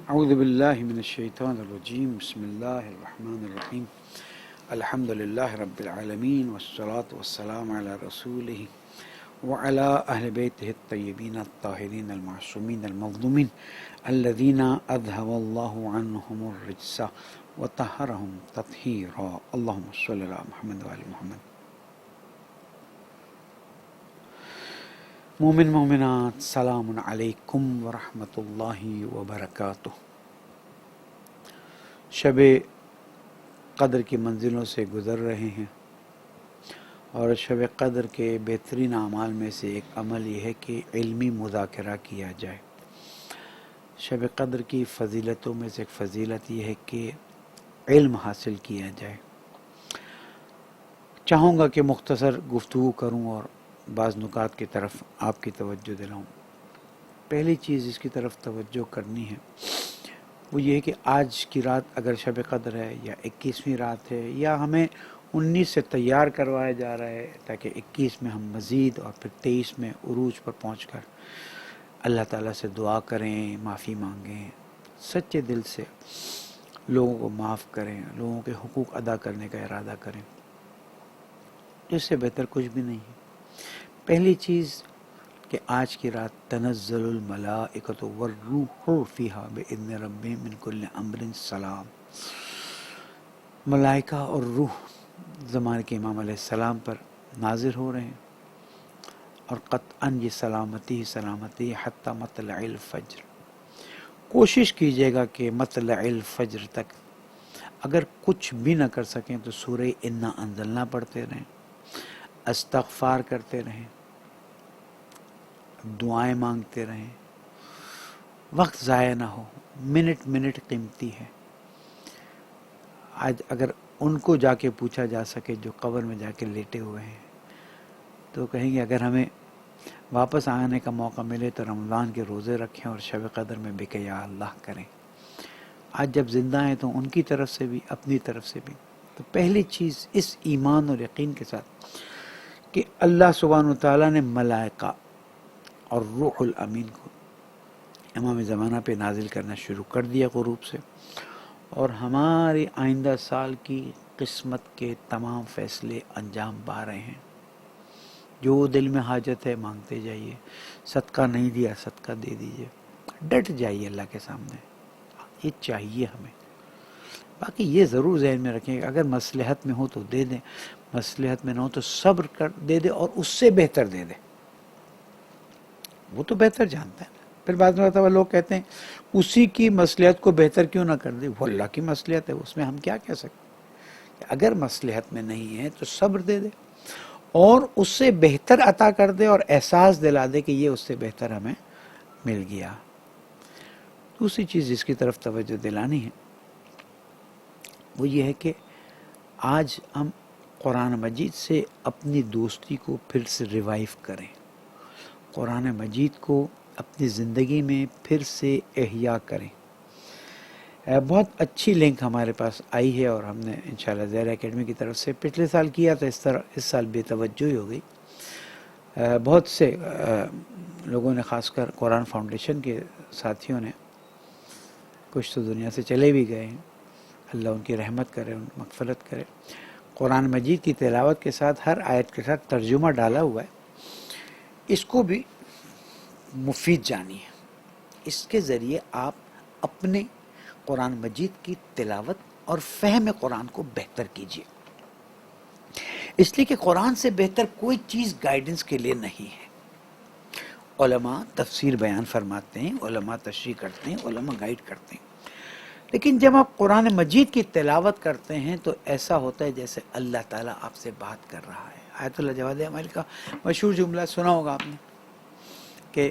اعوذ باللہ من الشیطان الرجیم بسم اللہ الرحمن الرحیم الحمد للہ رب العالمین والصلاة والسلام علی رسولہ وعلی اہل بیتہ الطیبین الطاہرین المعصومین المظلومین الذین اذھب اللہ عنہم الرجس وطہرہم تطہیرا اللہم صلی علی محمد وعلی محمد۔ مومن مومنات، سلام علیکم ورحمۃ اللہ وبرکاتہ۔ شب قدر کی منزلوں سے گزر رہے ہیں، اور شب قدر کے بہترین اعمال میں سے ایک عمل یہ ہے کہ علمی مذاکرہ کیا جائے۔ شب قدر کی فضیلتوں میں سے ایک فضیلت یہ ہے کہ علم حاصل کیا جائے۔ چاہوں گا کہ مختصر گفتگو کروں اور بعض نکات کی طرف آپ کی توجہ دلاؤں۔ پہلی چیز اس کی طرف توجہ کرنی ہے وہ یہ ہے کہ آج کی رات اگر شب قدر ہے یا 21ویں رات ہے، یا ہمیں 19 سے تیار کروایا جا رہا ہے تاکہ 21 میں ہم مزید اور پھر 23 میں عروج پر پہنچ کر اللہ تعالیٰ سے دعا کریں، معافی مانگیں، سچے دل سے لوگوں کو معاف کریں، لوگوں کے حقوق ادا کرنے کا ارادہ کریں، اس سے بہتر کچھ بھی نہیں ہے۔ پہلی چیز کہ آج کی رات تنزل الملائکۃ والروح فیہا بإذن ربہم من کل امر سلام، ملائکہ اور روح زمانے کے امام علیہ السلام پر نازل ہو رہے ہیں، اور قطعاً یہ سلامتی سلامتی حتی مطلع الفجر۔ کوشش کیجیے گا کہ مطلع الفجر تک اگر کچھ بھی نہ کر سکیں تو سورہ انا انزلنا پڑھتے رہیں، استغفار کرتے رہیں، دعائیں مانگتے رہیں، وقت ضائع نہ ہو، منٹ منٹ قیمتی ہے۔ آج اگر ان کو جا کے پوچھا جا سکے جو قبر میں جا کے لیٹے ہوئے ہیں تو کہیں گے اگر ہمیں واپس آنے کا موقع ملے تو رمضان کے روزے رکھیں اور شب قدر میں بک یا اللہ کریں۔ آج جب زندہ ہیں تو ان کی طرف سے بھی اپنی طرف سے بھی۔ تو پہلی چیز اس ایمان اور یقین کے ساتھ کہ اللہ سبحانہ وتعالیٰ نے ملائکہ اور روح الامین کو امام زمانہ پہ نازل کرنا شروع کر دیا غروب سے، اور ہماری آئندہ سال کی قسمت کے تمام فیصلے انجام پا رہے ہیں۔ جو دل میں حاجت ہے مانگتے جائیے، صدقہ نہیں دیا صدقہ دے دیجیے، ڈٹ جائیے اللہ کے سامنے، یہ چاہیے ہمیں۔ باقی یہ ضرور ذہن میں رکھیں کہ اگر مصلحت میں ہو تو دے دیں، مصلحت میں نہ ہو تو صبر کر دے دے اور اس سے بہتر دے دے، وہ تو بہتر جانتا ہے۔ پھر بعض مرتبہ لوگ کہتے ہیں اسی کی مصلحت کو بہتر کیوں نہ کر دے، وہ اللہ کی مصلحت ہے، اس میں ہم کیا کہہ سکتے ہیں۔ اگر مصلحت میں نہیں ہے تو صبر دے دے اور اس سے بہتر عطا کر دے اور احساس دلا دے کہ یہ اس سے بہتر ہمیں مل گیا۔ دوسری چیز جس کی طرف توجہ دلانی ہے وہ یہ ہے کہ آج ہم قرآن مجید سے اپنی دوستی کو پھر سے ریوائیو کریں، قرآن مجید کو اپنی زندگی میں پھر سے احیاء کریں۔ بہت اچھی لنک ہمارے پاس آئی ہے اور ہم نے انشاءاللہ زہرا اکیڈمی کی طرف سے پچھلے سال کیا تھا، اس سال بے توجہی ہو گئی۔ بہت سے لوگوں نے، خاص کر قرآن فاؤنڈیشن کے ساتھیوں نے، کچھ تو دنیا سے چلے بھی گئے ہیں، اللہ ان کی رحمت کرے، ان کی مغفرت کرے۔ قرآن مجید کی تلاوت کے ساتھ ہر آیت کے ساتھ ترجمہ ڈالا ہوا ہے، اس کو بھی مفید جانیے۔ اس کے ذریعے آپ اپنے قرآن مجید کی تلاوت اور فہم قرآن کو بہتر کیجیے، اس لیے کہ قرآن سے بہتر کوئی چیز گائیڈنس کے لیے نہیں ہے۔ علماء تفسیر بیان فرماتے ہیں، علماء تشریح کرتے ہیں، علماء گائیڈ کرتے ہیں، لیکن جب آپ قرآن مجید کی تلاوت کرتے ہیں تو ایسا ہوتا ہے جیسے اللہ تعالیٰ آپ سے بات کر رہا ہے۔ آیت اللہ جواد عمل کا مشہور جملہ سنا ہوگا آپ نے کہ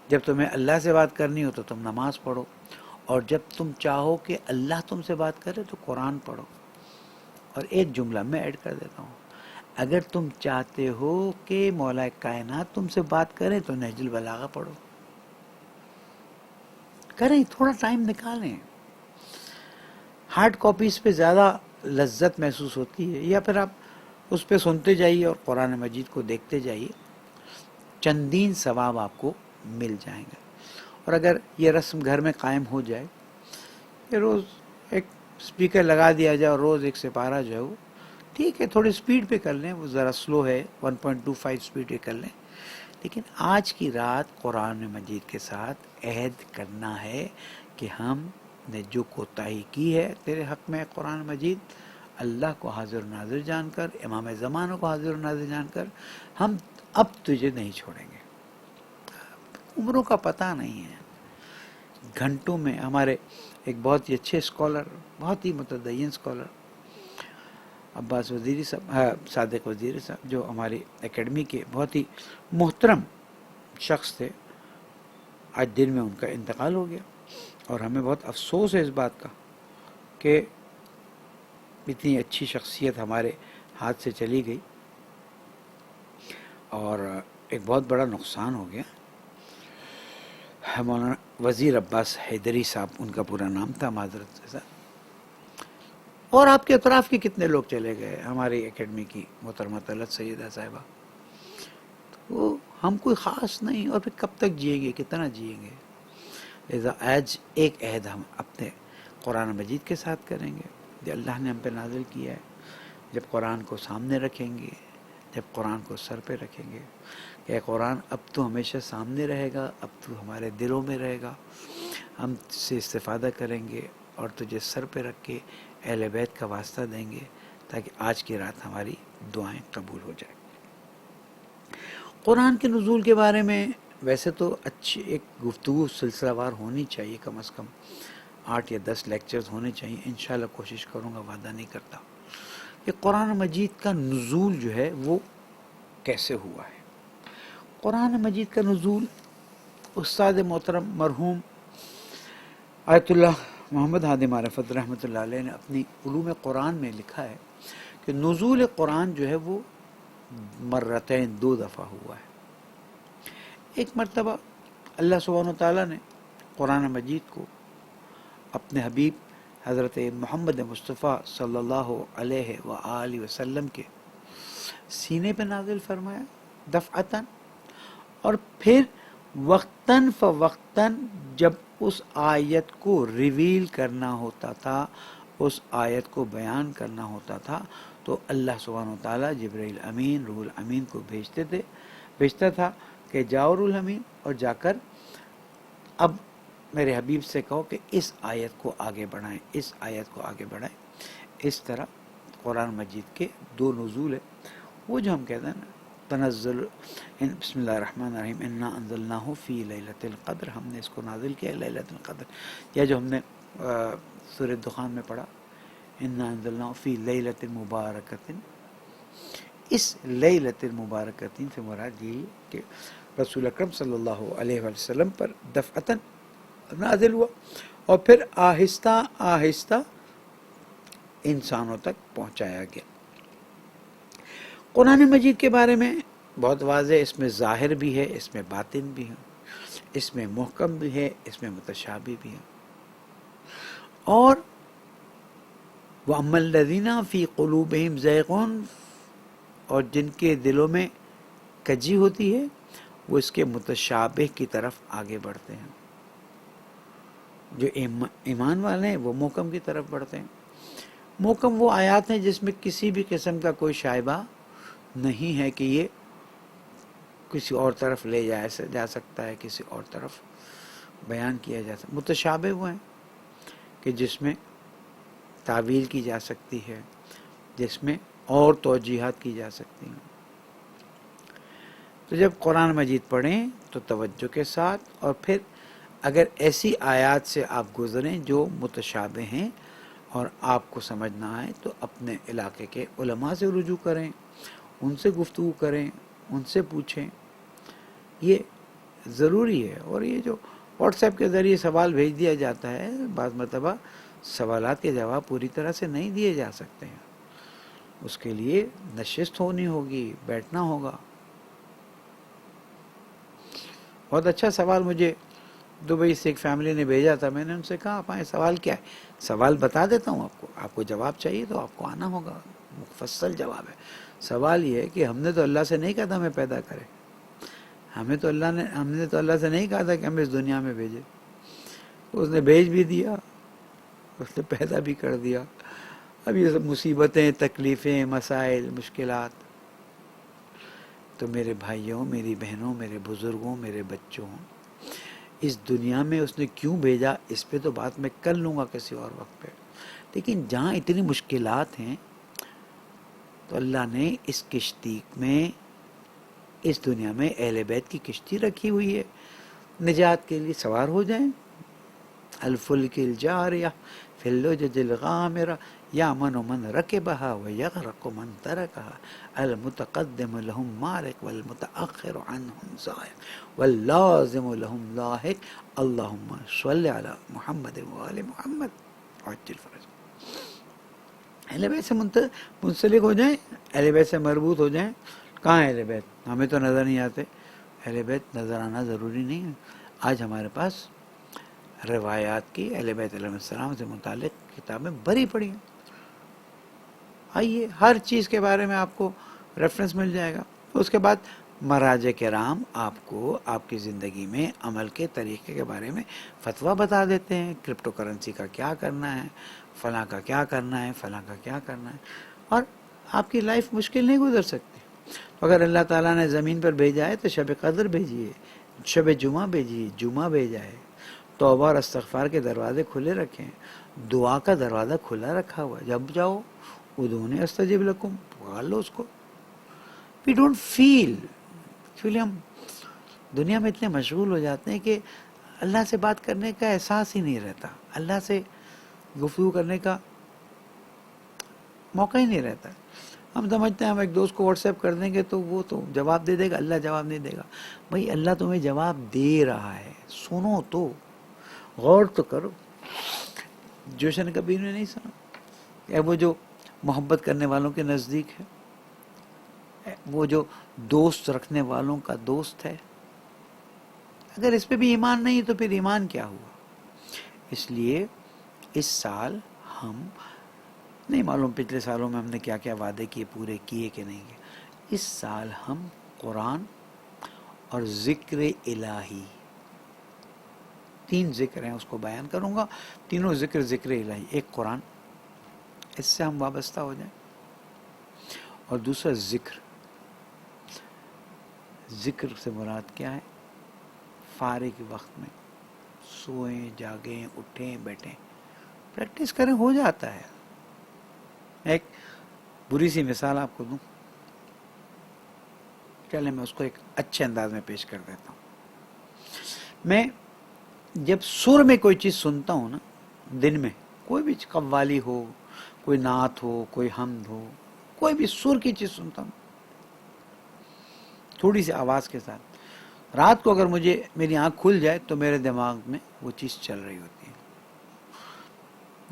جب تمہیں اللہ سے بات کرنی ہو تو تم نماز پڑھو، اور جب تم چاہو کہ اللہ تم سے بات کرے تو قرآن پڑھو۔ اور ایک جملہ میں ایڈ کر دیتا ہوں، اگر تم چاہتے ہو کہ مولا کائنات تم سے بات کرے تو نہج البلاغہ پڑھو، کریں، تھوڑا ٹائم نکالیں۔ ہارڈ کاپیز پہ زیادہ لذت محسوس ہوتی ہے، یا پھر آپ اس پہ سنتے جائیے اور قرآن مجید کو دیکھتے جائیے، چندین ثواب آپ کو مل جائیں گے۔ اور اگر یہ رسم گھر میں قائم ہو جائے کہ روز ایک سپیکر لگا دیا جائے اور روز ایک سپارہ جو ہے وہ ٹھیک ہے تھوڑی سپیڈ پہ کر لیں، وہ ذرا سلو ہے 1.25 سپیڈ پہ کر لیں، لیکن آج کی رات قرآن مجید کے ساتھ عہد کرنا ہے کہ ہم نے جو کوتاہی کی ہے تیرے حق میں قرآن مجید، اللہ کو حاضر و ناظر جان کر، امام زمانوں کو حاضر و ناظر جان کر، ہم اب تجھے نہیں چھوڑیں گے۔ عمروں کا پتہ نہیں ہے، گھنٹوں میں ہمارے ایک بہت ہی اچھے اسکالر، بہت ہی متدین اسکالر عباس وزیری صاحب، صادق وزیری صاحب، جو ہماری اکیڈمی کے بہت ہی محترم شخص تھے، آج دن میں ان کا انتقال ہو گیا، اور ہمیں بہت افسوس ہے اس بات کا کہ اتنی اچھی شخصیت ہمارے ہاتھ سے چلی گئی، اور ایک بہت بڑا نقصان ہو گیا۔ مولانا وزیر عباس حیدری صاحب ان کا پورا نام تھا، معذرت سے، اور آپ کے اطراف کے کتنے لوگ چلے گئے، ہماری اکیڈمی کی محترمہ طلعت سیدہ صاحبہ، تو ہم کوئی خاص نہیں، اور پھر کب تک جئیں گے، کتنا جئیں گے؟ لہذا آج ایک عہد ہم اپنے قرآن مجید کے ساتھ کریں گے جو اللہ نے ہم پہ نازل کیا ہے، جب قرآن کو سامنے رکھیں گے، جب قرآن کو سر پہ رکھیں گے کہ اے قرآن اب تو ہمیشہ سامنے رہے گا، اب تو ہمارے دلوں میں رہے گا، ہم سے استفادہ کریں گے اور تجھے سر پہ رکھ کے اہل بیت کا واسطہ دیں گے تاکہ آج کی رات ہماری دعائیں قبول ہو جائیں۔ قرآن کے نزول کے بارے میں ویسے تو اچھی ایک گفتگو سلسلہ وار ہونی چاہیے، کم از کم 8 یا 10 لیکچرز ہونے چاہیے، انشاءاللہ کوشش کروں گا، وعدہ نہیں کرتا، کہ قرآن مجید کا نزول جو ہے وہ کیسے ہوا ہے۔ قرآن مجید کا نزول استاد محترم مرحوم آیت اللہ محمد ہادی معرفت رحمۃ اللہ علیہ نے اپنی علوم قرآن میں لکھا ہے کہ نزول قرآن جو ہے وہ مرتين 2 دفعہ ہوا ہے۔ ایک مرتبہ اللہ سبحانہ وتعالیٰ نے قرآن مجید کو اپنے حبیب حضرت محمد مصطفیٰ صلی اللہ علیہ وآلہ وسلم کے سینے پہ نازل فرمایا دفعتاً، اور پھر وقتاً فوقتاً جب اس آیت کو ریویل کرنا ہوتا تھا، اس آیت کو بیان کرنا ہوتا تھا، تو اللہ سبحانہ وتعالیٰ جبرائیل امین روح الامین کو بھیجتا تھا کہ جاؤ روح الامین اور جا کر اب میرے حبیب سے کہو کہ اس آیت کو آگے بڑھائیں، اس آیت کو آگے بڑھائیں۔ اس طرح قرآن مجید کے 2 نزول ہیں، وہ جو ہم کہتے ہیں نا تنزل، بسم اللہ الرحمن الرحیم، انا انزلناہ فی لیلۃ القدر، ہم نے اس کو نازل کیا لیلۃ القدر، یا جو ہم نے سورہ دخان میں پڑھا انا انزلناہ فی لیلۃ مبارکۃ، اس لیلۃ المبارکۃ سے مراد یہ کہ رسول اکرم صلی اللہ علیہ وسلم پر دفعتاً نازل ہوا اور پھر آہستہ آہستہ انسانوں تک پہنچایا گیا۔ قرآن مجید کے بارے میں بہت واضح، اس میں ظاہر بھی ہے، اس میں باطن بھی ہے، اس میں محکم بھی ہے، اس میں متشابہ بھی ہے، اور وَأَمَّا الَّذِينَ فِي قُلُوبِهِمْ زَيْغٌ، اور جن کے دلوں میں کجی ہوتی ہے وہ اس کے متشابہ کی طرف آگے بڑھتے ہیں، جو ایمان والے ہیں وہ محکم کی طرف بڑھتے ہیں۔ محکم وہ آیات ہیں جس میں کسی بھی قسم کا کوئی شائبہ نہیں ہے کہ یہ کسی اور طرف لے جا سکتا ہے، کسی اور طرف بیان کیا جا سکتا ہے۔ متشابہ وہ ہیں کہ جس میں تعویل کی جا سکتی ہے، جس میں اور توجیحات کی جا سکتی ہیں۔ تو جب قرآن مجید پڑھیں تو توجہ کے ساتھ، اور پھر اگر ایسی آیات سے آپ گزریں جو متشابہ ہیں اور آپ کو سمجھ نہ آئے تو اپنے علاقے کے علماء سے رجوع کریں، ان سے گفتگو کریں، ان سے پوچھیں، یہ ضروری ہے۔ اور یہ جو واٹس ایپ کے ذریعے سوال بھیج دیا جاتا ہے، بعض مرتبہ سوالات کے جواب پوری طرح سے نہیں دیے جا سکتے ہیں، اس کے لیے نشست ہونی ہوگی، بیٹھنا ہوگا۔ بہت اچھا سوال مجھے دبئی سے ایک فیملی نے بھیجا تھا، میں نے ان سے کہا آپ آئیں، سوال کیا ہے؟ سوال بتا دیتا ہوں آپ کو جواب چاہیے تو آپ کو آنا ہوگا، مفصل جواب ہے۔ سوال یہ ہے کہ ہم نے تو اللہ سے نہیں کہا تھا ہمیں پیدا کرے، ہم نے تو اللہ سے نہیں کہا تھا کہ ہمیں اس دنیا میں بھیجے، اس نے بھیج بھی دیا، اس نے پیدا بھی کر دیا. اب یہ سب مصیبتیں، تکلیفیں، مسائل، مشکلات. تو میرے بھائیوں، میری بہنوں، میرے بزرگوں، میرے بچوں، اس دنیا میں اس نے کیوں بھیجا، اس پہ تو بات میں کر لوں گا کسی اور وقت پہ. لیکن جہاں اتنی مشکلات ہیں تو اللہ نے اس کشتی میں، اس دنیا میں اہل بیت کی کشتی رکھی ہوئی ہے، نجات کے لیے سوار ہو جائیں. الفلک الجاریہ فی اللجج الغامرہ یامن من رکبہا ویغرق من ترکہا المتقدم لہم مارق والمتأخر عنہم زائق واللازم لہم لاحق اللہم صلی علی محمد وآل محمد عجل فرج. اہل بیت سے منسلک ہو جائیں، اہل بیت سے مربوط ہو جائیں. کہاں اہل بیت؟ ہمیں تو نظر نہیں آتے. اہل بیت نظر آنا ضروری نہیں ہے. آج ہمارے پاس روایات کی اہل بیت علیہ السلام سے متعلق کتابیں بھری پڑی ہیں. آئیے، ہر چیز کے بارے میں آپ کو ریفرنس مل جائے گا. اس کے بعد مراجع کرام آپ کو آپ کی زندگی میں عمل کے طریقے کے بارے میں فتویٰ بتا دیتے ہیں. کرپٹو کرنسی کا کیا کرنا ہے، فلاں کا کیا کرنا ہے، فلاں کا کیا کرنا ہے، اور آپ کی لائف مشکل نہیں گزر سکتی. اگر اللہ تعالیٰ نے زمین پر بھیجا ہے تو شب قدر بھیجیے، شب جمعہ بھیجیے، جمعہ بھیجا ہے. توبہ اور استغفار کے دروازے کھلے رکھیں، دعا کا دروازہ کھلا رکھا ہوا ہے. جب جاؤ ادعونی استجب لکم، پکار لو اس کو. وی ڈونٹ فیل، ایکچولی ہم دنیا میں اتنے مشغول ہو جاتے ہیں کہ اللہ سے بات کرنے کا احساس ہی نہیں رہتا، اللہ سے گفتگو کرنے کا موقع ہی نہیں رہتا. ہم سمجھتے ہیں ہم ایک دوست کو واٹس ایپ کر دیں گے تو وہ تو جواب دے دے گا، اللہ جواب نہیں دے گا. بھائی اللہ تمہیں جواب دے رہا ہے، سنو تو، غور تو کرو. جوشن کبیر نے نہیں سنا، وہ جو محبت کرنے والوں کے نزدیک ہے، وہ جو دوست رکھنے والوں کا دوست ہے. اگر اس پہ بھی ایمان نہیں تو پھر ایمان کیا ہوا؟ اس لیے اس سال ہم نہیں معلوم پچھلے سالوں میں ہم نے کیا کیا وعدے کیے، پورے کیے کہ نہیں کیے. اس سال ہم قرآن اور ذکر الہی، 3 ذکر ہیں اس کو بیان کروں گا. تینوں ذکر ذکر الہی. ایک قرآن، اس سے ہم وابستہ ہو جائیں، اور دوسرا ذکر. ذکر سے مراد کیا ہے؟ فارغ وقت میں سوئیں، جاگیں، اٹھیں، بیٹھیں، پریکٹس کریں، ہو جاتا ہے. ایک بری سی مثال آپ کو دوں، چلے میں اس کو ایک اچھے انداز میں پیش کر دیتا ہوں. میں جب سر میں کوئی چیز سنتا ہوں نا، دن میں کوئی بھی قوالی ہو، کوئی نعت ہو، کوئی حمد ہو، کوئی بھی سر کی چیز سنتا ہوں تھوڑی سی آواز کے ساتھ، رات کو اگر مجھے میری آنکھ کھل جائے تو میرے دماغ میں وہ چیز چل رہی ہوتی ہے.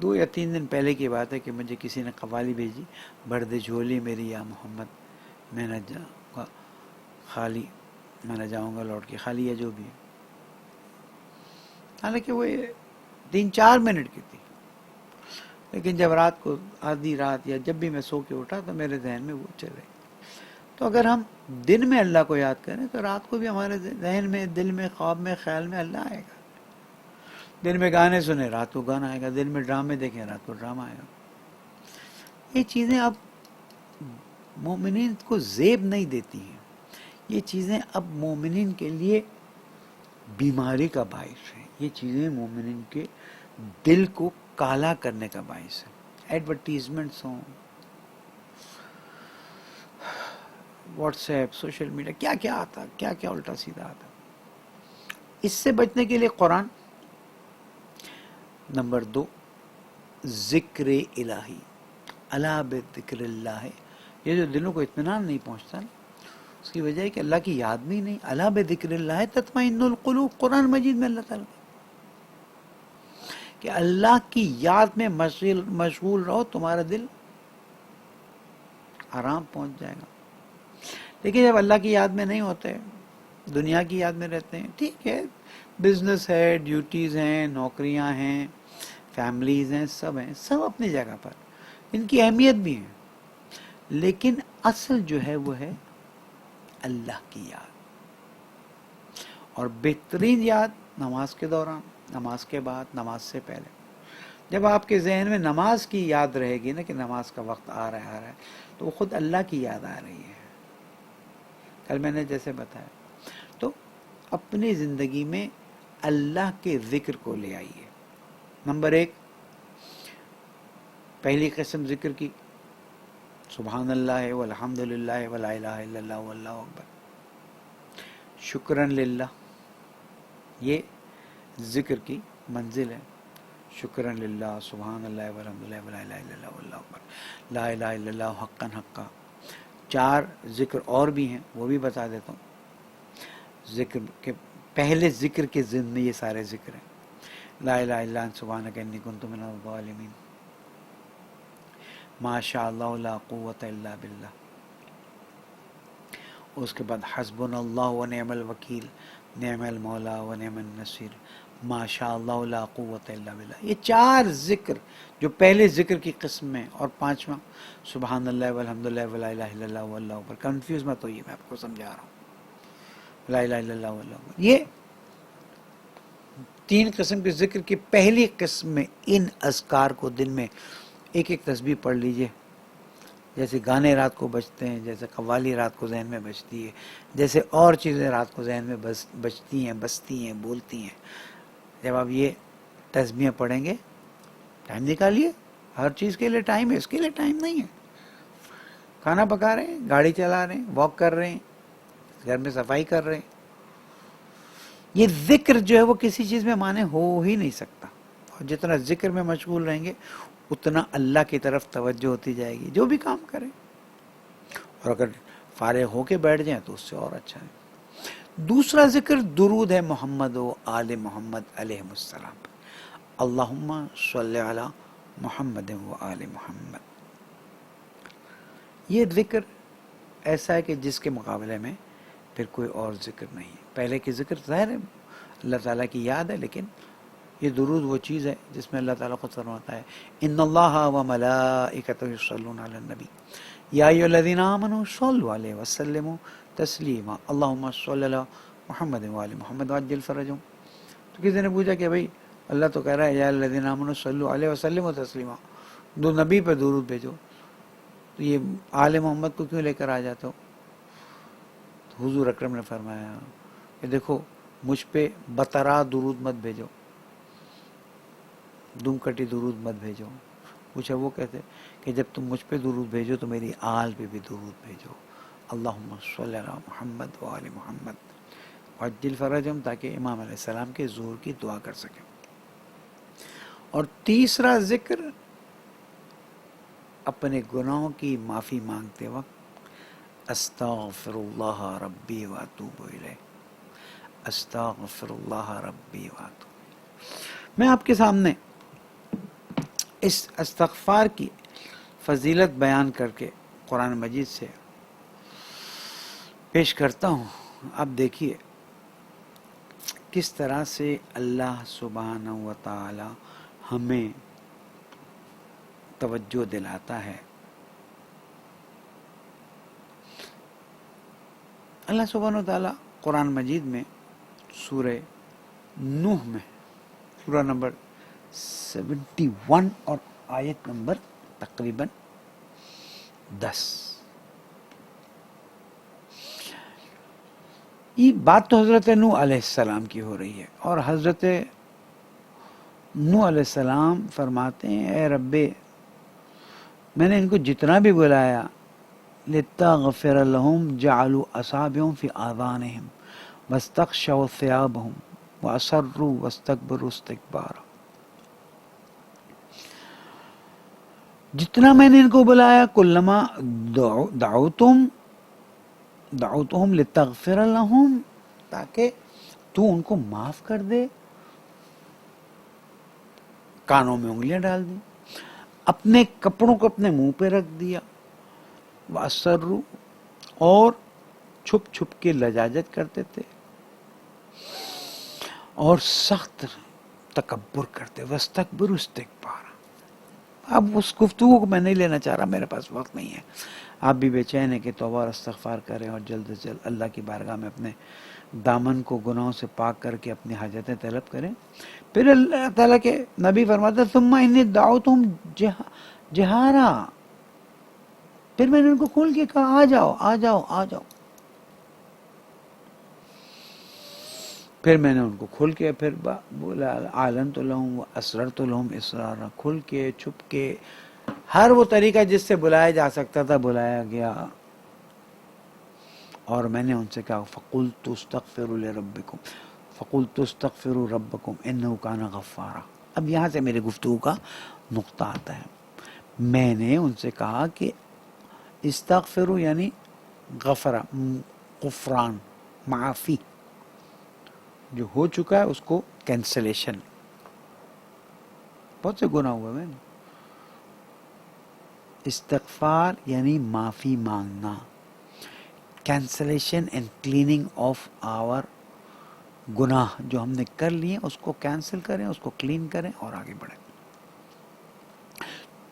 2 یا 3 دن پہلے کی بات ہے کہ مجھے کسی نے قوالی بھیجی، بھر دے جھولی میری یا محمد، میں نہ جاؤں گا خالی، میں نہ جاؤں گا لوٹ کے خالی، یا جو بھی ہے. حالانکہ وہ 3-4 منٹ کی تھی، لیکن جب رات کو آدھی رات یا جب بھی میں سو کے اٹھا تو میرے ذہن میں وہ چل رہی. تو اگر ہم دن میں اللہ کو یاد کریں تو رات کو بھی ہمارے ذہن میں، دل میں، خواب میں، خیال میں اللہ آئے گا. دن میں گانے سنیں، رات کو گانا آئے گا. دن میں ڈرامے دیکھیں، رات کو ڈرامہ آئے گا. یہ چیزیں اب مومنین کو زیب نہیں دیتی ہیں، یہ چیزیں اب مومنین کے لیے بیماری کا باعث ہے. یہ چیزیں مومنین کے دل کو کالا کرنے کا باعث ہے. ایڈورٹیزمنٹس ہوں، واٹس ایپ، سوشل میڈیا، کیا کیا آتا، کیا کیا الٹا سیدھا آتا. اس سے بچنے کے لیے قرآن. نمبر 2، ذکر الہی. الا بذکر اللہ. یہ جو دلوں کو اطمینان نہیں پہنچتا نا، اس کی وجہ ہے کہ اللہ کی یاد بھی نہیں. الا بذکر اللہ تطمئن القلوب. قرآن مجید میں اللہ تعالیٰ کہ اللہ کی یاد میں مشغول رہو، تمہارا دل آرام پہنچ جائے گا. لیکن جب اللہ کی یاد میں نہیں ہوتے، دنیا کی یاد میں رہتے ہیں، ٹھیک ہے، بزنس ہے، ڈیوٹیز ہیں، نوکریاں ہیں، فیملیز ہیں، سب ہیں، سب اپنی جگہ پر، ان کی اہمیت بھی ہے، لیکن اصل جو ہے وہ ہے اللہ کی یاد. اور بہترین یاد نماز کے دوران، نماز کے بعد، نماز سے پہلے. جب آپ کے ذہن میں نماز کی یاد رہے گی نا کہ نماز کا وقت آ رہا ہے تو وہ خود اللہ کی یاد آ رہی ہے. کل میں نے جیسے بتایا، تو اپنی زندگی میں اللہ کے ذکر کو لے آئیے. نمبر 1، پہلی قسم ذکر کی، سبحان اللہ والحمد للہ ولا الہ الا اللہ واللہ اکبر، شکرن للہ، یہ ذکر کی منزل ہے. شکرن للہ، سبحان اللہ والحمد للہ ولا الہ الا اللہ واللہ اکبر، لا الہ الا اللہ حقا حقا. 4 ذکر اور بھی ہیں، وہ بھی بتا دیتا ہوں. ذکر کے پہلے ذکر کے ضمن میں یہ سارے ذکر ہیں. لا الہ الا انت سبحانک انی کنت من الظالمین، ما شاء اللہ لا قوت الا باللہ. اس کے بعد حسبنا اللہ و نعم الوکیل، نعم المولا و نعم النصیر، ما شاء اللہ لا قوت الا باللہ. یہ 4 ذکر جو پہلے ذکر کی قسم میں، اور 5واں سبحان اللہ والحمد للہ ولا الہ الا اللہ واللہ اکبر. کنفیوز مت ہوئیے، میں آپ کو سمجھا رہا ہوں. لا الہ الا اللہ واللہ اکبر، یہ 3 قسم کے ذکر کی پہلی قسم میں ان اذکار کو دن میں ایک ایک تسبیح پڑھ لیجئے. جیسے گانے رات کو بجتے ہیں، جیسے قوالی رات کو ذہن میں بجتی ہے، جیسے اور چیزیں رات کو ذہن میں بجتی ہیں، بستی ہیں، بولتی ہیں. جب آپ یہ تسبیحیں پڑھیں گے، ٹائم نکالیے. ہر چیز کے لیے ٹائم ہے، اس کے لیے ٹائم نہیں ہے. کھانا پکا رہے ہیں، گاڑی چلا رہے ہیں، واک کر رہے ہیں، گھر میں صفائی کر رہے ہیں. یہ ذکر جو ہے وہ کسی چیز میں مانے ہو ہی نہیں سکتا. اور جتنا ذکر میں مشغول رہیں گے اتنا اللہ کی طرف توجہ ہوتی جائے گی، جو بھی کام کریں. اور اگر فارغ ہو کے بیٹھ جائیں تو اس سے اور اچھا ہے. دوسرا ذکر درود ہے محمد و آل محمد علیہ السلام. اللہم صلی علی محمد و آل محمد. یہ ذکر ایسا ہے کہ جس کے مقابلے میں پھر کوئی اور ذکر نہیں. پہلے کی ذکر ظاہر ہے اللہ تعالیٰ کی یاد ہے، لیکن یہ درود وہ چیز ہے جس میں اللہ تعالیٰ خود فرماتا ہے ان اللہ و ملائکتہ یصلون علی النبی یا ایھا الذین آمنوا صلوا علیہ وسلموا تسلیما اللہم صلی علی محمد و آل محمد وعجل فرجہم. تو کسی نے پوچھا کہ بھائی اللہ تو کہہ رہا ہے یا الذین آمنوا صلوا علیہ وسلموا تسلیما، دو نبی پہ درود بھیجو، تو یہ آل محمد کو کیوں لے کر آ جاتا ہو؟ تو حضور اکرم نے فرمایا کہ دیکھو مجھ پہ بطرا درود مت بھیجو، دم کٹی درود مت بھیجو. پوچھا وہ کہتے کہ جب تم مجھ پہ درود بھیجو تو میری آل پہ بھی درود بھیجو. اللہم صلی علی محمد و آل محمد وعجل فرجہم، تاکہ امام علیہ السلام کے ظہور کی دعا کر سکیں. اور تیسرا ذکر اپنے گناہوں کی معافی مانگتے وقت استغفر اللہ ربی واتوب الیہ، استغفر اللہ ربی واتوب الیہ. میں آپ کے سامنے اس استغفار کی فضیلت بیان کر کے قرآن مجید سے پیش کرتا ہوں. آپ دیکھیے کس طرح سے اللہ سبحانہ و تعالی ہمیں توجہ دلاتا ہے. اللہ سبحانہ و تعالی قرآن مجید میں سورہ نوح میں سورہ نمبر 71 اور آیت نمبر تقریباً 10، یہ بات تو حضرت نوح علیہ السلام کی ہو رہی ہے. اور حضرت نوح علیہ السلام فرماتے ہیں اے رب میں نے ان کو جتنا بھی بلایا لِتَغْفِرَ لَهُمْ جَعَلُوا أَصَابِعَهُمْ فِي آذَانِهِمْ وَاسْتَغْشَوْا ثِيَابَهُمْ وَأَصَرُّوا وَاسْتَكْبَرُوا اسْتِكْبَارًا. جتنا میں نے ان کو بلایا کلما دعوتهم لتغفر لهم، تاکہ تو ان کو معاف کر دے، کانوں میں انگلیاں ڈال دی، اپنے کپڑوں کو اپنے منہ پہ رکھ دیا، وَأَسَرُّوا، اور چھپ چھپ کے لجاجت کرتے تھے اور سخت تکبر کرتے، وَاسْتَكْبَرُوا اسْتِكْبَارًا. اب اس گفتگو کو میں نہیں لینا چاہ رہا، میرے پاس وقت نہیں ہے. آپ بھی بے چین ہیں کہ توبہ اور استغفار کریں اور جلد از جلد اللہ کی بارگاہ میں اپنے دامن کو گناہوں سے پاک کر کے اپنی حاجتیں طلب کریں. پھر اللہ تعالیٰ کے نبی فرماتے ہیں ثم انی دعوتہم جہارا، پھر میں نے ان کو کھول کے کہا آ جاؤ آ جاؤ آ جاؤ. پھر میں نے ان کو کھول کے پھر بولا اعلنت لہم واسررت لہم اسرارا، کھل کے چھپ کے ہر وہ طریقہ جس سے بلایا جا سکتا تھا بلایا گیا. اور میں نے ان سے کہا فقلت استغفروا لربکم فقلت استغفروا ربکم انہ کان غفارا. اب یہاں سے میری گفتگو کا نقطہ آتا ہے. میں نے ان سے کہا کہ استغفروا یعنی غفرا، غفران، معافی، جو ہو چکا ہے اس کو کینسلیشن. بہت سے گناہ ہوئے میں نے. استغفار یعنی معافی مانگنا، cancellation and cleaning of our گناہ جو ہم نے کر لیے اس کو کینسل کریں، اس کو کلین کریں اور آگے بڑھیں.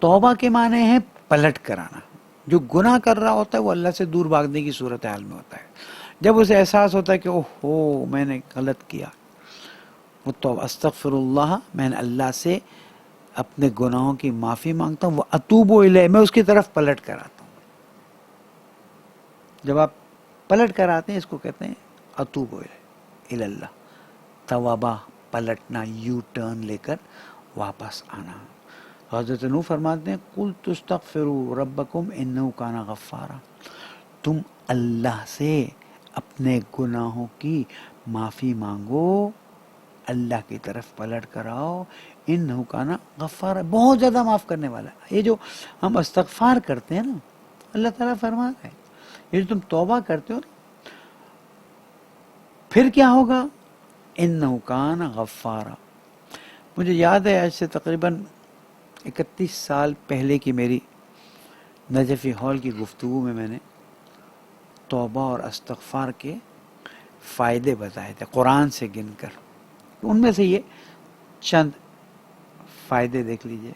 توبہ کے معنی ہے پلٹ کرانا. جو گناہ کر رہا ہوتا ہے وہ اللہ سے دور بھاگنے کی صورتحال میں ہوتا ہے. جب اسے احساس ہوتا ہے کہ اوہو میں نے غلط کیا، وہ توبہ استغفر اللہ، میں نے اللہ سے اپنے گناہوں کی معافی مانگتا ہوں، وہ اتوب الیہ، میں اس کی طرف پلٹ کر آتا ہوں. جب آپ پلٹ کر آتے ہیں اس کو کہتے ہیں اتوب الی اللہ. توبہ پلٹنا، یو ٹرن لے کر واپس آنا. حضرت نوح فرماتے ہیں قلت استغفروا ربکم انہ کان غفارا، تم اللہ سے اپنے گناہوں کی معافی مانگو، اللہ کی طرف پلٹ کر آؤ، انہ کان غفارا، بہت زیادہ معاف کرنے والا. یہ جو ہم استغفار کرتے ہیں نا، اللہ تعالیٰ فرما ہے یہ جو تم توبہ کرتے ہو نا، پھر کیا ہوگا؟ انہ کان غفارا. مجھے یاد ہے آج سے تقریباً 31 سال پہلے کی میری نجفی ہال کی گفتگو میں نے توبہ اور استغفار کے فائدے بتائے تھے قرآن سے گن کر. ان میں سے یہ چند فائدے دیکھ لیجئے.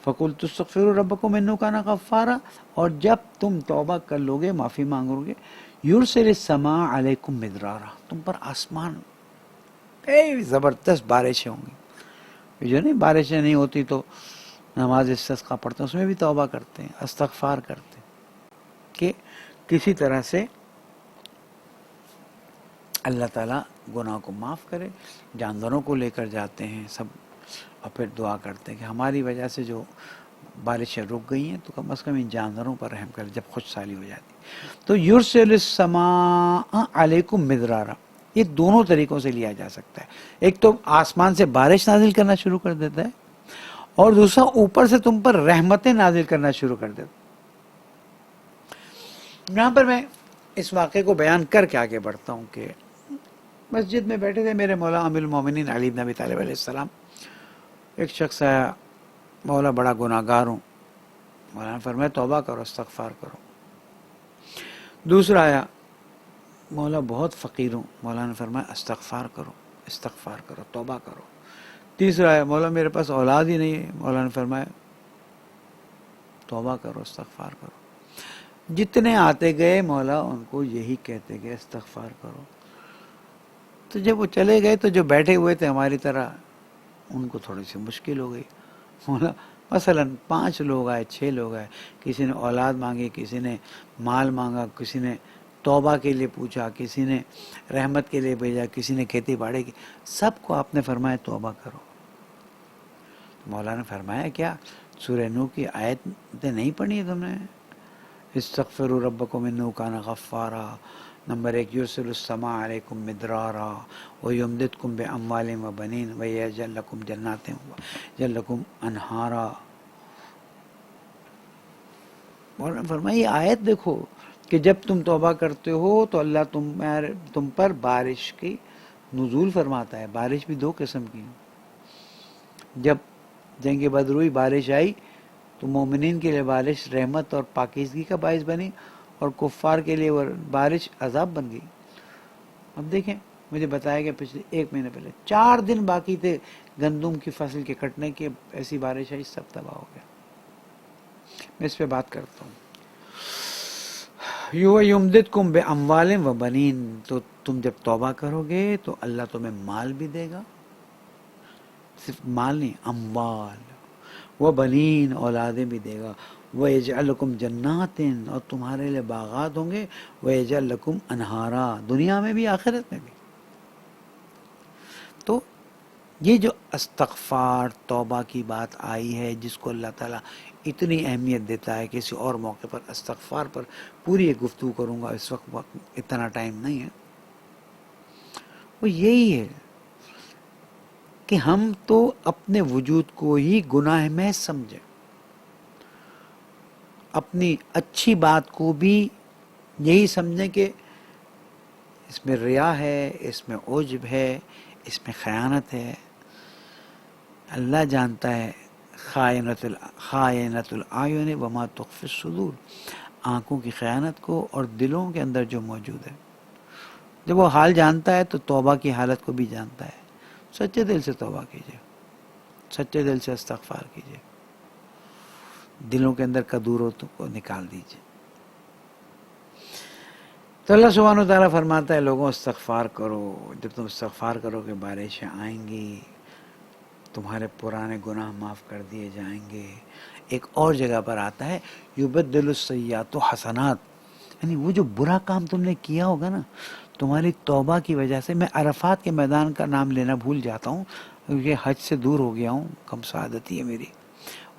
فَقُلْتُ اسْتَغْفِرُوا رَبَّكُمْ إِنَّهُ كَانَ غَفَّارًا، اور جب تم توبہ کر لوگے، معافی مانگو گے، يُرْسِلِ السَّمَاءَ عَلَيْكُمْ مِدْرَارًا، تم پر آسمان زبردست بارشیں ہوں گی. جو نہیں بارشیں نہیں ہوتی تو نماز استسقاء پڑھتے ہیں، اس میں بھی توبہ کرتے ہیں، استغفار کرتے ہیں کہ کسی طرح سے اللہ تعالیٰ گناہ کو معاف کرے. جانوروں کو لے کر جاتے ہیں سب، اور پھر دعا کرتے ہیں کہ ہماری وجہ سے جو بارشیں رک گئی ہیں تو کم از کم ان جانوروں پر رحم کرے جب خشک ہو جاتی. تو یرسل السماء علیکم مدرارا، یہ دونوں طریقوں سے لیا جا سکتا ہے. ایک تو آسمان سے بارش نازل کرنا شروع کر دیتا ہے، اور دوسرا اوپر سے تم پر رحمتیں نازل کرنا شروع کر دیتا. یہاں پر میں اس واقعے کو بیان کر کے آگے بڑھتا ہوں کہ مسجد میں بیٹھے تھے میرے مولا امیر المومنین علی بن ابی طالب علیہ السلام. ایک شخص آیا، مولا بڑا گناہ گار ہوں. مولانا فرمایا توبہ کرو، استغفار کرو. دوسرا آیا، مولا بہت فقیر ہوں. مولانا فرمایا استغفار کرو، استغفار کرو، توبہ کرو. تیسرا آیا، مولا میرے پاس اولاد ہی نہیں ہے. مولانا فرمایا توبہ کرو، استغفار کرو. جتنے آتے گئے مولا ان کو یہی کہتے گئے استغفار کرو. تو جب وہ چلے گئے تو جو بیٹھے ہوئے تھے ہماری طرح ان کو تھوڑی سی مشکل ہو گئی. مولا مثلا 5 لوگ آئے، 6 لوگ آئے، کسی نے اولاد مانگی، کسی نے مال مانگا، کسی نے توبہ کے لیے پوچھا، کسی نے رحمت کے لیے بھیجا، کسی نے کھیتی باڑی کی. سب کو آپ نے فرمایا توبہ کرو. مولا نے فرمایا کیا سورہ نوح کی آیتیں نہیں پڑھی تم نے؟ استغفروا ربکم انہ کان غفارا. نمبر 1 یرسل السماء علیکم مدرارا ویمددکم باموال وبنین ویجعل لکم جنات ویجعل لکم انہارا. مولانا فرمایا یہ آیت دیکھو کہ جب تم توبہ کرتے ہو تو اللہ تم پر بارش کی نزول فرماتا ہے. بارش بھی 2 قسم کی ہیں. جب جنگ بدر ہوئی بارش آئی تو مومنین کے لیے بارش رحمت اور پاکیزگی کا باعث بنی، اور کفار کے لیے وہ بارش عذاب بن گئی. اب دیکھیں مجھے بتایا گیا پچھلے 1 مہینے پہلے 4 دن باقی تھے گندم کی فصل کے کٹنے کے، ایسی بارش آئی سب تباہ ہو گیا. میں اس پہ بات کرتا ہوں. یمددکم باموال و بنین، تو تم جب توبہ کرو گے تو اللہ تمہیں مال بھی دے گا، صرف مال نہیں، اموال و بنین، اولادیں بھی دے گا، وَيَجْعَلْ لَكُمْ جَنَّاتٍ، اور تمہارے لیے باغات ہوں گے، وَيَجْعَلْ لَكُمْ انہارا، دنیا میں بھی آخرت میں بھی۔ تو یہ جو استغفار توبہ کی بات آئی ہے، جس کو اللہ تعالیٰ اتنی اہمیت دیتا ہے، کسی اور موقع پر استغفار پر پوری ایک گفتگو کروں گا، اس وقت اتنا ٹائم نہیں ہے، وہ یہی ہے کہ ہم تو اپنے وجود کو ہی گناہ میں سمجھیں، اپنی اچھی بات کو بھی یہی سمجھیں کہ اس میں ریا ہے، اس میں عجب ہے، اس میں خیانت ہے۔ اللہ جانتا ہے خائنۃ العیون وما تخفی الصدور، آنکھوں کی خیانت کو اور دلوں کے اندر جو موجود ہے۔ جب وہ حال جانتا ہے تو توبہ کی حالت کو بھی جانتا ہے۔ سچے دل سے توبہ کیجیے، سچے دل سے استغفار کیجیے، دلوں کے اندر کدورتوں کو نکال دیجیے۔ تو اللہ سبحانہ وتعالیٰ فرماتا ہے لوگوں استغفار کرو، جب تم استغفار کرو گے بارشیں آئیں گی، تمہارے پرانے گناہ معاف کر دیے جائیں گے۔ ایک اور جگہ پر آتا ہے یبدل السیئات حسنات، یعنی وہ جو برا کام تم نے کیا ہوگا نا، تمہاری توبہ کی وجہ سے، میں عرفات کے میدان کا نام لینا بھول جاتا ہوں کیونکہ حج سے دور ہو گیا ہوں، کم سعادتی ہے میری،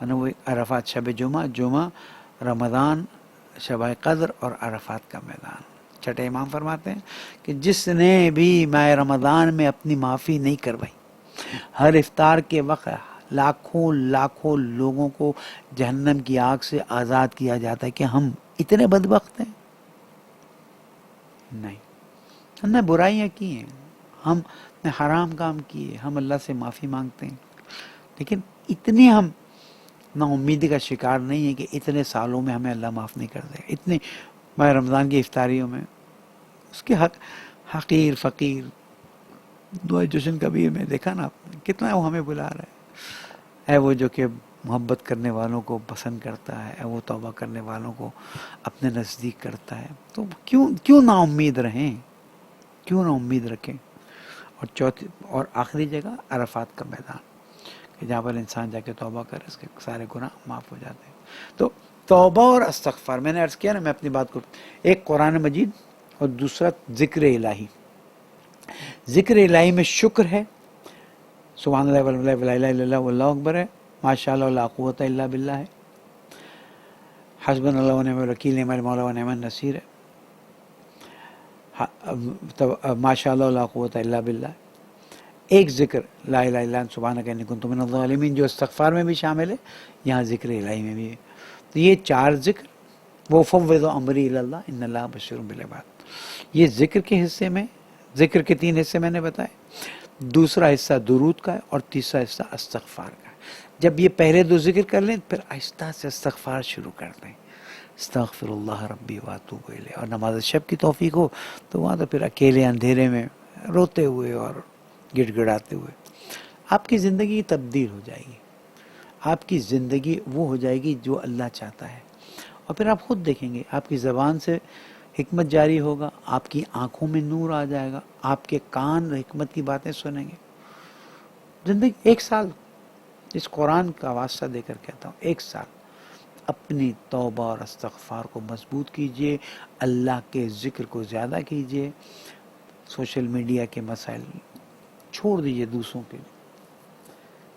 ورنہ وہ عرفات، شب جمعہ، رمضان، شب قدر اور عرفات کا میدان۔ چھٹے امام فرماتے ہیں کہ جس نے بھی ماہ رمضان میں اپنی معافی نہیں کروائی، ہر افطار کے وقت لاکھوں لوگوں کو جہنم کی آگ سے آزاد کیا جاتا ہے۔ کہ ہم اتنے بدبخت ہیں؟ نہیں، ہم نے برائیاں کی ہیں، ہم نے حرام کام کیے، ہم اللہ سے معافی مانگتے ہیں، لیکن اتنے ہم نا امیدی کا شکار نہیں ہے کہ اتنے سالوں میں ہمیں اللہ معاف نہیں کر دے۔ اتنے ماہ رمضان کی افطاریوں میں اس کے حقیر فقیر دعا جشن کبیر میں دیکھا نا آپ نے کتنا وہ ہمیں بلا رہا ہے، اے وہ جو کہ محبت کرنے والوں کو پسند کرتا ہے، اے وہ توبہ کرنے والوں کو اپنے نزدیک کرتا ہے۔ تو کیوں نا امید رہیں، کیوں نا امید رکھیں۔ اور چوتھی اور آخری جگہ عرفات کا میدان، کہ جہاں پر انسان جا کے توبہ کرے، اس کے سارے گناہ معاف ہو جاتے ہیں۔ تو توبہ اور استغفار، میں نے عرض کیا نا، میں اپنی بات کو، ایک قرآن مجید اور دوسرا ذکر الہی۔ ذکر الہی میں شکر ہے، سبحان اللہ والحمد للہ ولا الہ الا اللہ واللہ اکبر ہے، ماشاء اللہ لا قوت الا باللہ ہے، حسبنا اللہ ونعم الوکیل، نعم المولا ونعم النصیر ہے، ماشاء اللہ لا قوت الا باللہ۔ ایک ذکر لا الہ الا انت سبحانک انی کنت من الظالمین، جو استغفار میں بھی شامل ہے، یہاں ذکر الہی میں بھی ہے۔ تو یہ چار ذکر، وَفَوِّضُ أَمْرِي إِلَى اللَّهِ إِنَّ اللَّهَ بَشِيرٌ بِالْعِبَادِ، یہ ذکر کے حصے میں، ذکر کے 3 حصے میں نے بتائے، دوسرا حصہ درود کا ہے اور تیسرا حصہ استغفار کا ہے۔ جب یہ پہلے 2 ذکر کر لیں پھر آہستہ سے استغفار شروع کر دیں، استغفر اللہ ربی واتوب الیہ، اور نماز شب کی توفیق ہو تو وہاں تو پھر اکیلے اندھیرے میں روتے ہوئے اور گڑ گڑاتے ہوئے آپ کی زندگی تبدیل ہو جائے گی، آپ کی زندگی وہ ہو جائے گی جو اللہ چاہتا ہے، اور پھر آپ خود دیکھیں گے آپ کی زبان سے حکمت جاری ہوگا، آپ کی آنکھوں میں نور آ جائے گا، آپ کے کان حکمت کی باتیں سنیں گے۔ زندگی 1 سال، اس قرآن کا واسطہ دے کر کہتا ہوں، 1 سال اپنی توبہ اور استغفار کو مضبوط کیجئے، اللہ کے ذکر کو زیادہ کیجئے، سوشل میڈیا کے مسائل چھوڑ دیجئے دوسروں کے لیے،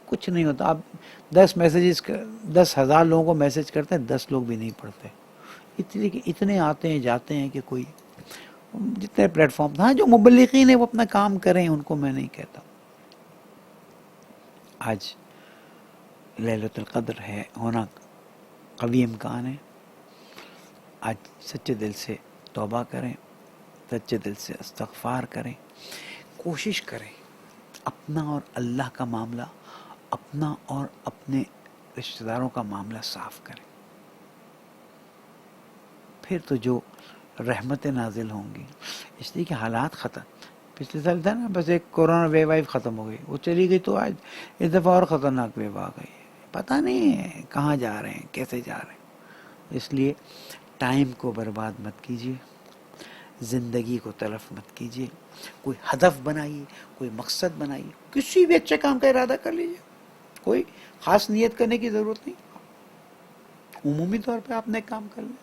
کچھ نہیں ہوتا۔ آپ 10,000 لوگوں کو میسج کرتے ہیں، 10 لوگ بھی نہیں پڑھتے، اتنے آتے ہیں جاتے ہیں کہ کوئی جتنے پلیٹ فارم، ہاں جو مبلغین ہیں وہ اپنا کام کریں، ان کو میں نہیں کہتا۔ آج لیلۃ القدر ہے، ہونا قوی امکان ہے، آج سچے دل سے توبہ کریں، سچے دل سے استغفار کریں، کوشش کریں اپنا اور اللہ کا معاملہ، اپنا اور اپنے رشتہ داروں کا معاملہ صاف کریں، پھر تو جو رحمتیں نازل ہوں گی، اس لیے کہ حالات ختم، پچھلے سال تھا نا، بس ایک کورونا ویو ختم ہو گئی، وہ چلی گئی تو آج اس دفعہ اور خطرناک ویو آ گئی، پتہ نہیں ہے کہاں جا رہے ہیں، کیسے جا رہے ہیں۔ اس لیے ٹائم کو برباد مت کیجیے، زندگی کو تلف مت کیجیے، کوئی ہدف بنائیے، کوئی مقصد بنائیے، کسی بھی اچھے کام کا ارادہ کر لیجیے، کوئی خاص نیت کرنے کی ضرورت نہیں، عمومی طور پہ آپ نے کام کر لیں۔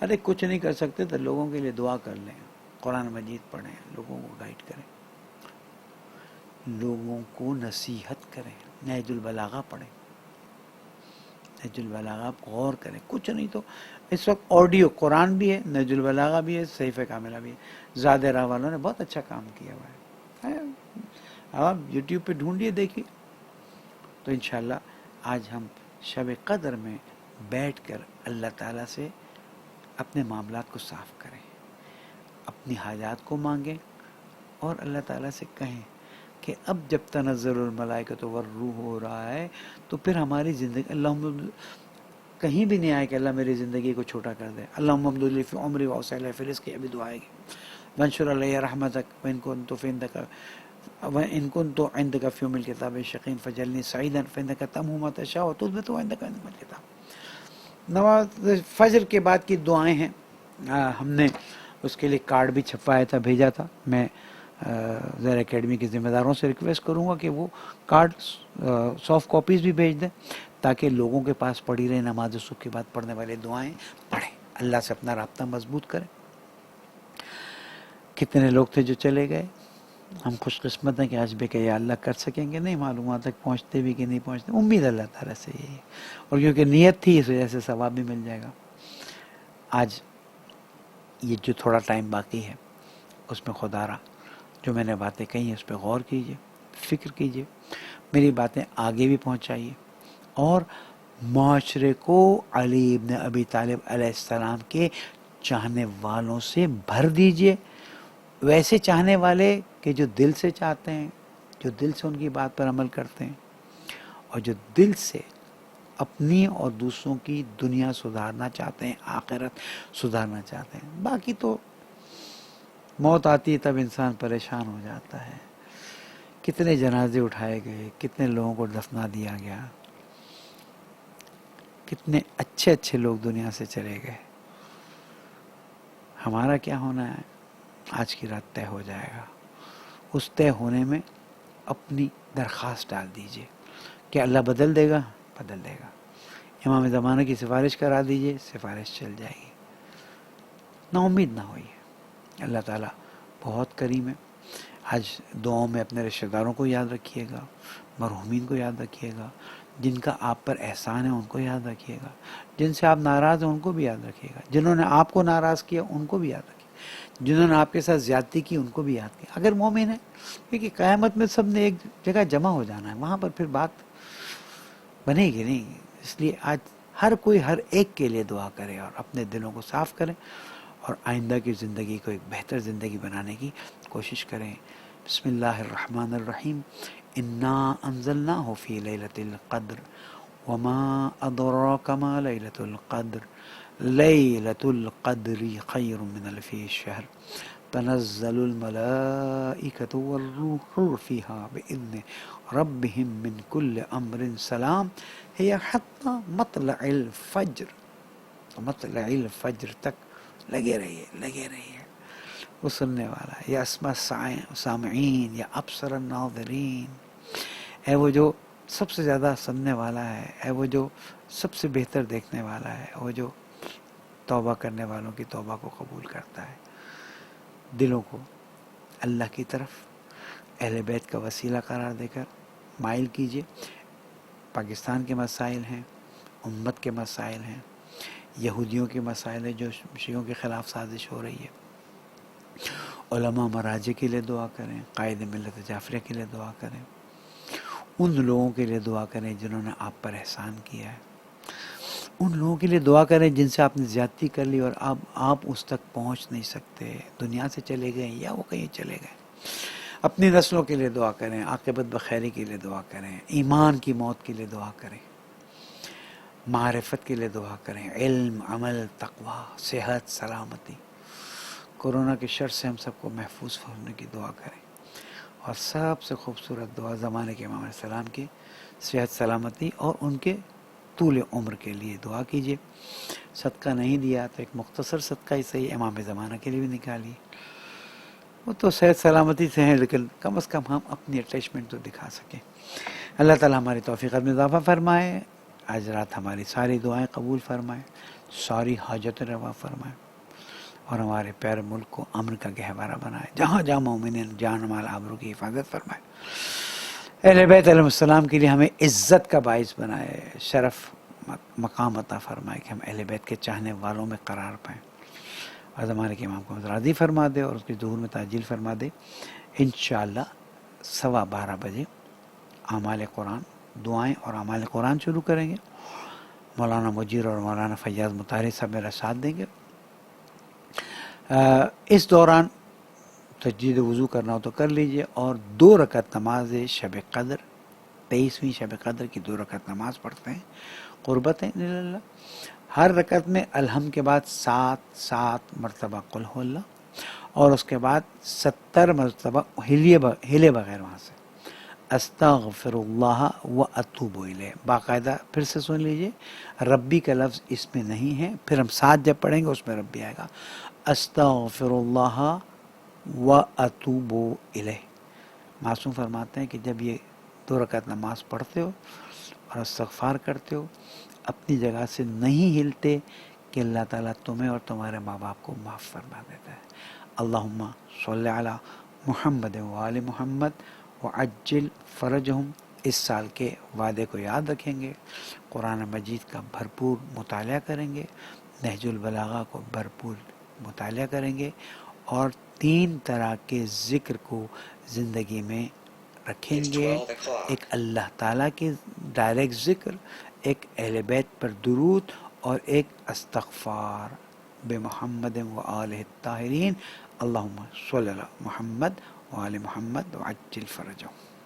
ارے کچھ نہیں کر سکتے تو لوگوں کے لیے دعا کر لیں، قرآن مجید پڑھیں، لوگوں کو گائیڈ کریں، لوگوں کو نصیحت کریں، نہج البلاغہ پڑھیں، نہج البلاغہ غور کریں، کچھ نہیں تو اس وقت آڈیو قرآن بھی ہے، نہج البلاغہ بھی ہے، صحیفہ کاملہ بھی ہے، زاد راہ والوں نے بہت اچھا کام کیا ہوا ہے، آپ یوٹیوب پہ ڈھونڈیے دیکھیے۔ تو انشاءاللہ آج ہم شب قدر میں بیٹھ کر اللہ تعالیٰ سے اپنے معاملات کو صاف کریں، اپنی حاجات کو مانگیں اور اللہ تعالیٰ سے کہیں کہ اب جب تنزل الملائکۃ والروح ہو رہا ہے تو پھر ہماری زندگی، اللہم کہیں بھی نہیں آئے کہ اللہ میری زندگی کو چھوٹا کر دے، اللہم امدد لی فی عمری ووسع لی فی رزقی، ابھی دعا آئے گی، وانشر علی رحمتک وان کنت فی وإن كنت عندك في يوم الكتاب شقين فجعلني سعيدا فإنك تمحو ما تشاء وتثبت عندك علم الكتاب۔ نماز فجر کے بعد کی دعائیں ہیں، ہم نے اس کے لیے کارڈ بھی چھپوایا تھا، بھیجا تھا۔ میں زہرا اکیڈمی کے ذمہ داروں سے ریکویسٹ کروں گا کہ وہ کارڈ سافٹ کاپیز بھی بھیج دیں تاکہ لوگوں کے پاس پڑھی رہے، نماز صبح کے بعد پڑھنے والے دعائیں پڑھیں، اللہ سے اپنا رابطہ مضبوط کریں۔ کتنے لوگ تھے جو چلے گئے، ہم خوش قسمت ہیں کہ آج بھی کہ یا اللہ کر سکیں گے، نہیں معلوم وہاں تک پہنچتے بھی کہ نہیں پہنچتے، امید اللہ تعالیٰ سے یہی ہے، اور کیونکہ نیت تھی اس وجہ سے ثواب بھی مل جائے گا۔ آج یہ جو تھوڑا ٹائم باقی ہے اس میں خدا را جو میں نے باتیں کہی ہیں اس پہ غور کیجیے، فکر کیجیے، میری باتیں آگے بھی پہنچائیے، اور معاشرے کو علی ابن ابی طالب علیہ السلام کے چاہنے والوں سے بھر دیجیے، ویسے چاہنے والے کہ جو دل سے چاہتے ہیں، جو دل سے ان کی بات پر عمل کرتے ہیں، اور جو دل سے اپنی اور دوسروں کی دنیا سدھارنا چاہتے ہیں، آخرت سدھارنا چاہتے ہیں۔ باقی تو موت آتی ہے تب انسان پریشان ہو جاتا ہے، کتنے جنازے اٹھائے گئے، کتنے لوگوں کو دفنا دیا گیا، کتنے اچھے اچھے لوگ دنیا سے چلے گئے، ہمارا کیا ہونا ہے آج کی رات طے ہو جائے گا۔ اس طے ہونے میں اپنی درخواست ڈال دیجئے کہ اللہ بدل دے گا، بدل دے گا، امام زمانہ کی سفارش کرا دیجئے، سفارش چل جائے گی، نا امید نہ ہوئیے، اللہ تعالیٰ بہت کریم ہے۔ آج دعاؤں میں اپنے رشتہ داروں کو یاد رکھیے گا، مرحومین کو یاد رکھیے گا، جن کا آپ پر احسان ہے ان کو یاد رکھیے گا، جن سے آپ ناراض ہیں ان کو بھی یاد رکھیے گا، جنہوں نے آپ کو ناراض کیا ان کو بھی یاد رکھیے گا، جنہوں نے آپ کے ساتھ زیادتی کی ان کو بھی یاد کیا۔ اگر مومن ہے، کیونکہ قیامت میں سب نے ایک جگہ جمع ہو جانا ہے، وہاں پر پھر بات بنے گی نہیں، اس لیے آج ہر کوئی ہر ایک کے لیے دعا کرے اور اپنے دلوں کو صاف کریں اور آئندہ کی زندگی کو ایک بہتر زندگی بنانے کی کوشش کریں۔ بسم اللہ الرحمن الرحیم، انا انزلناہ فی لیلۃ القدر وما ادراک ما لیلۃ القدر لیلۃ القدر خیر من الف شہر تنزل الملائکۃ والروح فیہا بإذن ربہم من کل امر سلام ہی حتی مطلع الفجر، مطلع الفجر تک لگے رہیے، وہ سننے والا ہے، یا اسمع سامعین یا ابصر الناظرین، اے وہ جو سب سے زیادہ سننے والا ہے، اے وہ جو سب سے بہتر دیکھنے والا ہے، وہ جو توبہ کرنے والوں کی توبہ کو قبول کرتا ہے۔ دلوں کو اللہ کی طرف اہل بیت کا وسیلہ قرار دے کر مائل کیجیے۔ پاکستان کے مسائل ہیں، امت کے مسائل ہیں، یہودیوں کے مسائل ہیں جو شیعوں کے خلاف سازش ہو رہی ہے، علماء مراجع کے لیے دعا کریں، قائد ملت جعفریہ کے لیے دعا کریں، ان لوگوں کے لیے دعا کریں جنہوں نے آپ پر احسان کیا ہے، ان لوگوں کے لیے دعا کریں جن سے آپ نے زیادتی کر لی اور اب آپ اس تک پہنچ نہیں سکتے، دنیا سے چلے گئے یا وہ کہیں چلے گئے۔ اپنی نسلوں کے لیے دعا کریں، عاقبت بخیری کے لیے دعا کریں، ایمان کی موت کے لیے دعا کریں، معرفت کے لیے دعا کریں، علم، عمل، تقوی، صحت، سلامتی، کورونا کے شر سے ہم سب کو محفوظ ہونے کی دعا کریں، اور سب سے خوبصورت دعا زمانے کے امام علیہ السلام کی صحت، سلامتی اور ان کے طول عمر کے لیے دعا کیجیے۔ صدقہ نہیں دیا تو ایک مختصر صدقہ ہی صحیح امام زمانہ کے لیے بھی نکالیے، وہ تو صحت سلامتی سے ہیں لیکن کم از کم ہم اپنی اٹیچمنٹ تو دکھا سکیں۔ اللہ تعالیٰ ہماری توفیقات میں اضافہ فرمائے، آج رات ہماری ساری دعائیں قبول فرمائے، ساری حاجتیں روا فرمائے، اور ہمارے پیارے ملک کو امن کا گہوارہ بنائے، جہاں جہاں مومنین جان مال آبرو کی حفاظت فرمائے، اہل بیت علیہ السلام کے لیے ہمیں عزت کا باعث بنائے، شرف مقام عطا فرمائے کہ ہم اہل بیت کے چاہنے والوں میں قرار پائیں، اور زمانے کے امام کو راضی فرما دے اور اس کی ظہور میں تعجیل فرما دے۔ انشاءاللہ 12:15 بجے اعمال قرآن، دعائیں اور اعمال قرآن شروع کریں گے۔ مولانا مجیر اور مولانا فیاض مطہری صاحب میرا ساتھ دیں گے۔ اس دوران تجدید وضو کرنا ہو تو کر لیجئے، اور 2 رکعت نماز شب قدر، 23ویں شب قدر کی 2 رکعت نماز پڑھتے ہیں، قربت ہے اللہ۔ ہر رکعت میں الحمد کے بعد 7 مرتبہ قل ہو اللہ، اور اس کے بعد 70 مرتبہ ہلے بغیر وہاں سے استغفر اللہ و اتوب الیہ۔ باقاعدہ پھر سے سن لیجئے، ربی کا لفظ اس میں نہیں ہے، پھر ہم 7 جب پڑھیں گے اس میں ربی آئے گا، استغفر اللہ و اتوب الیہ۔ معصوم فرماتے ہیں کہ جب یہ 2 رکعت نماز پڑھتے ہو اور استغفار کرتے ہو، اپنی جگہ سے نہیں ہلتے کہ اللہ تعالیٰ تمہیں اور تمہارے ماں باپ کو معاف فرما دیتا ہے۔ اللہم صلی علی محمد و آل محمد وعجل فرجہم۔ اس سال کے وعدے کو یاد رکھیں گے، قرآن مجید کا بھرپور مطالعہ کریں گے، نہج البلاغہ کو بھرپور مطالعہ کریں گے، اور 3 طرح کے ذکر کو زندگی میں رکھیں گے، ایک اللہ تعالیٰ کے ڈائریکٹ ذکر، ایک اہل بیت پر درود، اور ایک استغفار بمحمد و آلہ الطاہرین۔ اللہم صلی علی محمد و آل محمد وعجل فرجہم۔